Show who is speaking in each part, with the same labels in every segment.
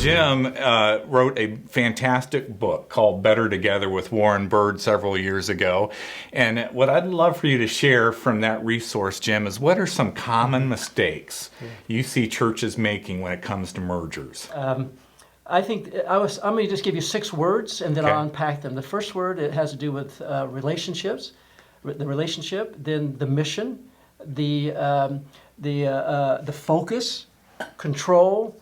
Speaker 1: Jim wrote a fantastic book called Better Together with Warren Bird several years ago. And what I'd love for you to share from that resource, Jim, is what are some common mistakes you see churches making when it comes to mergers?
Speaker 2: I think I'm going to just give you 6 words, and then
Speaker 1: Okay.
Speaker 2: I'll unpack them. The first word, it has to do with relationships, the relationship, then the mission, the focus, control,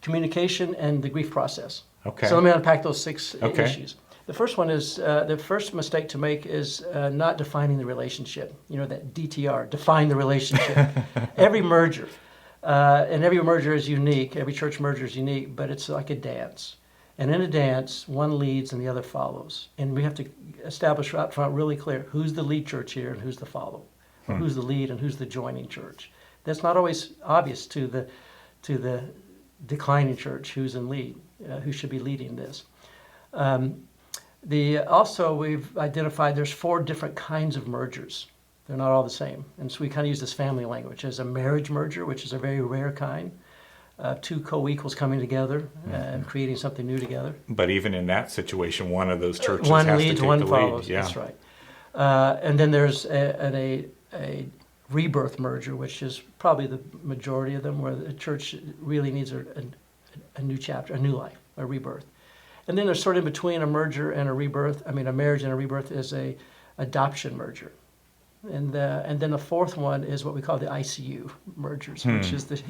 Speaker 2: communication, and the grief process.
Speaker 1: Okay.
Speaker 2: So let me unpack those 6
Speaker 1: Okay.
Speaker 2: issues. The first one is, the first mistake to make is not defining the relationship. You know, that DTR, define the relationship. Every merger, and every merger is unique, every church merger is unique, but it's like a dance. And in a dance, one leads and the other follows. And we have to establish right up front really clear who's the lead church here and who's the follow. Or who's the lead and who's the joining church. That's not always obvious to the declining church who's in lead, who should be leading this. Also, we've identified there's 4 different kinds of mergers. They're not all the same. And so we kind of use this family language. There's a marriage merger, which is a very rare kind. 2 co-equals coming together and creating something new together.
Speaker 1: But even in that situation, one of those churches
Speaker 2: One
Speaker 1: has
Speaker 2: leads,
Speaker 1: to take
Speaker 2: one
Speaker 1: the
Speaker 2: follows.
Speaker 1: lead. Yeah.
Speaker 2: That's right. And then there's a rebirth merger, which is probably the majority of them, where the church really needs a new chapter, a new life, a rebirth. And then there's sort of in between a merger and a rebirth. I mean, a marriage and a rebirth is a adoption merger. And then the fourth one is what we call the ICU mergers, which is the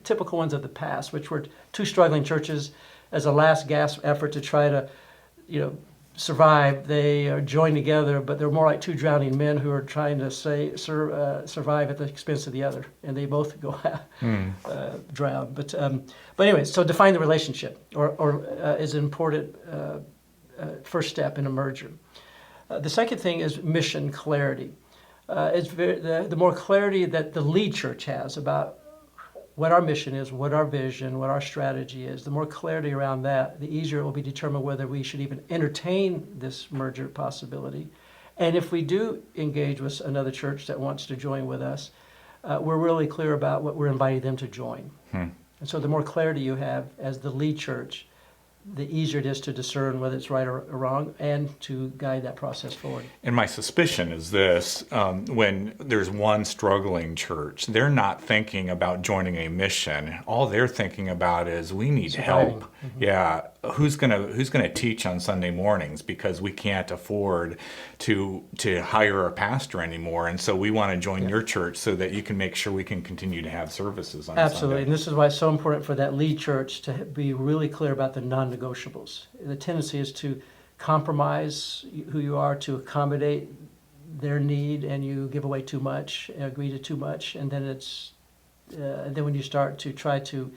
Speaker 2: typical ones of the past, which were 2 struggling churches as a last gasp effort to try to, survive. They are joined together, but they're more like 2 drowning men who are trying to survive at the expense of the other, and they both go drown. But anyway, so define the relationship, or is an important first step in a merger. The second thing is mission clarity. The more clarity that the lead church has about what our mission is, what our vision, what our strategy is, the more clarity around that, the easier it will be to determine whether we should even entertain this merger possibility. And if we do engage with another church that wants to join with us, we're really clear about what we're inviting them to join. And so the more clarity you have as the lead church, the easier it is to discern whether it's right or wrong and to guide that process forward.
Speaker 1: And my suspicion is this, when there's one struggling church, they're not thinking about joining a mission. All they're thinking about is we need help. Yeah, who's gonna teach on Sunday mornings, because we can't afford to hire a pastor anymore, and so we want to join your church so that you can make sure we can continue to have services on
Speaker 2: Absolutely,
Speaker 1: Sunday.
Speaker 2: and this is why it's so important for that lead church to be really clear about the non-negotiables. The tendency is to compromise who you are to accommodate their need, and you give away too much, agree to too much, and then then when you start to try to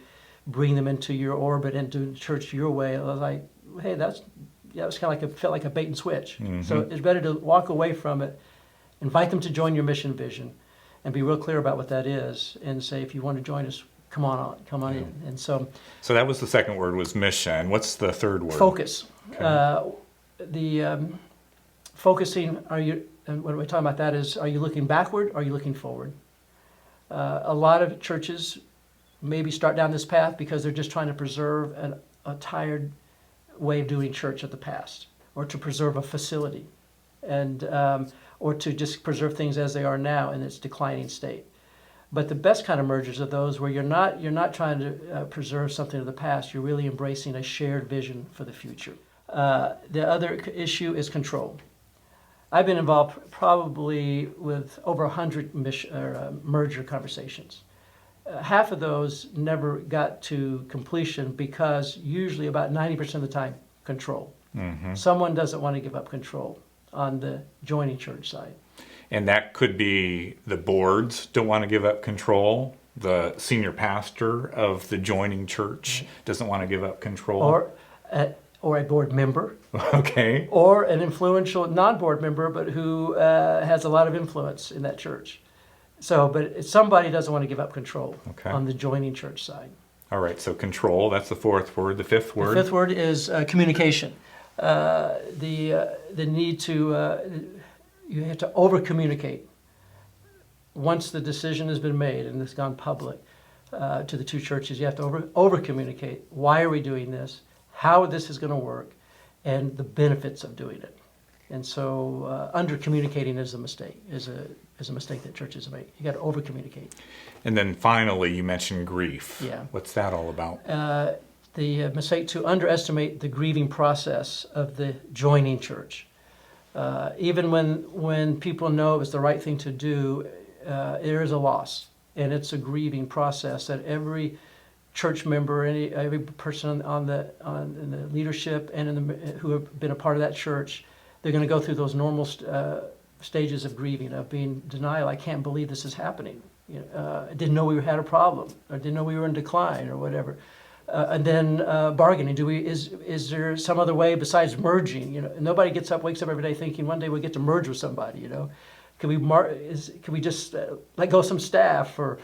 Speaker 2: bring them into your orbit and do church your way, I was like, hey, it's kind of felt like a bait and switch. So it's better to walk away from it, invite them to join your mission vision, and be real clear about what that is, and say, if you want to join us, come on in. And so
Speaker 1: that was the second word, was mission. What's the third word?
Speaker 2: Focus.
Speaker 1: Okay.
Speaker 2: Focusing, and what we're talking about that is, are you looking backward or are you looking forward? A lot of churches maybe start down this path because they're just trying to preserve a tired way of doing church of the past, or to preserve a facility, and or to just preserve things as they are now in its declining state. But the best kind of mergers are those where you're not trying to preserve something of the past. You're really embracing a shared vision for the future. The other issue is control. I've been involved probably with over 100 merger conversations. Half of those never got to completion because usually about 90% of the time, control. Someone doesn't want to give up control on the joining church side.
Speaker 1: And that could be the boards don't want to give up control. The senior pastor of the joining church doesn't want to give up control.
Speaker 2: Or a board member.
Speaker 1: Okay.
Speaker 2: Or an influential non-board member, but who has a lot of influence in that church. But somebody doesn't want to give up control on the joining church side.
Speaker 1: All right, so control, that's the fourth word. The fifth word?
Speaker 2: The fifth word is communication. The need to, you have to over-communicate once the decision has been made and it's gone public. to the two churches. You have to over communicate. Why are we doing this? How this is going to work, and the benefits of doing it. And so under communicating is a mistake. Is a mistake that churches make. You got to over communicate.
Speaker 1: And then finally, you mentioned grief.
Speaker 2: Yeah.
Speaker 1: What's that all about?
Speaker 2: The mistake to underestimate the grieving process of the joining church. Even when people know it was the right thing to do, there is a loss, and it's a grieving process that every church member, every person in the leadership and who have been a part of that church, they're going to go through those normal stages of grieving, of being denial. I can't believe this is happening. I didn't know we had a problem, or didn't know we were in decline, or whatever. And then bargaining. Is there some other way besides merging? Nobody wakes up every day thinking one day we'll get to merge with somebody. Can we just let go of some staff or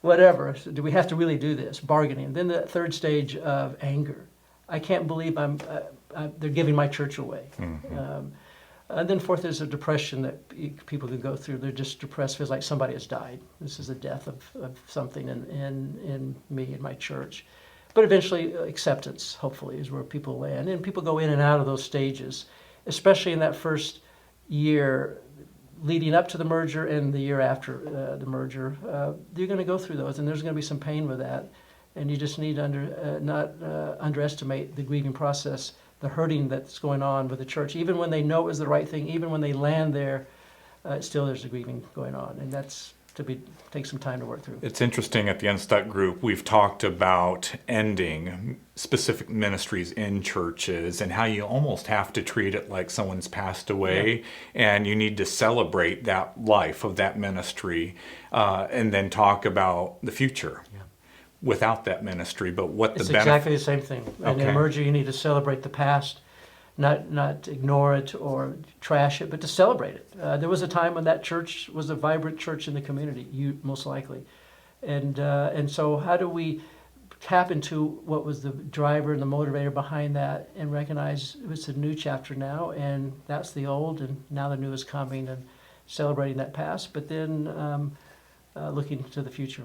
Speaker 2: whatever? So do we have to really do this? Bargaining. Then the third stage of anger. I can't believe they're giving my church away. Mm-hmm. And then fourth is a depression that people can go through. They're just depressed, feels like somebody has died. This is the death of something in me, in my church. But eventually acceptance, hopefully, is where people land. And people go in and out of those stages, especially in that first year leading up to the merger and the year after the merger. You're going to go through those, and there's going to be some pain with that. And you just need to not underestimate the grieving process, the hurting that's going on with the church. Even when they know it was the right thing, even when they land there, still there's the grieving going on. And that's take some time to work through.
Speaker 1: It's interesting, at the Unstuck Group, we've talked about ending specific ministries in churches and how you almost have to treat it like someone's passed away, and you need to celebrate that life of that ministry and then talk about the future without that ministry, but what the benefit.
Speaker 2: It's exactly the same thing. In
Speaker 1: Okay.
Speaker 2: a merger, you need to celebrate the past, not ignore it or trash it, but to celebrate it. There was a time when that church was a vibrant church in the community, most likely. And so how do we tap into what was the driver and the motivator behind that and recognize it's a new chapter now, and that's the old, and now the new is coming, and celebrating that past, but then looking to the future.